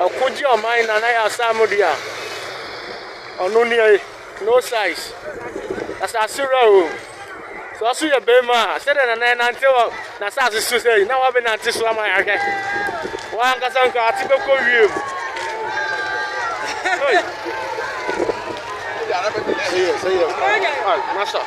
could you mind and I have some idea? No near, no size. That's a zero. So I see a bema, said and then until Nasas is to say, now I've been at this one. I get one Casanka, typical view. See you. Master.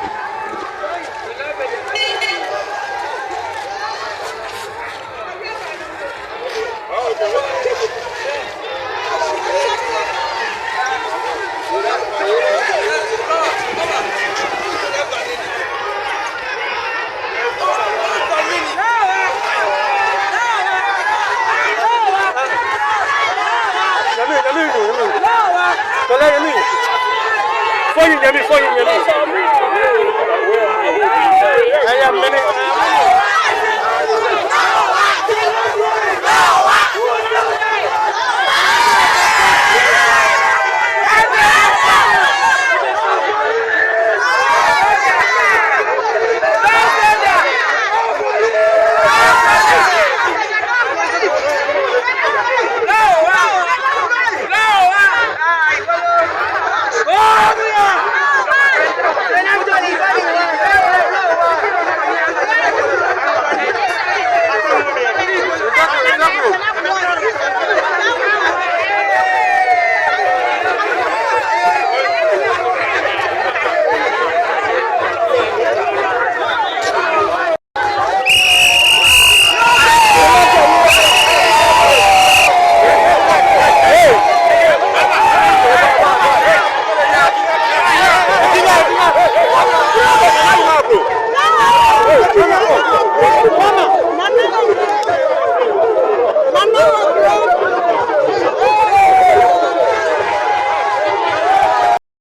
I am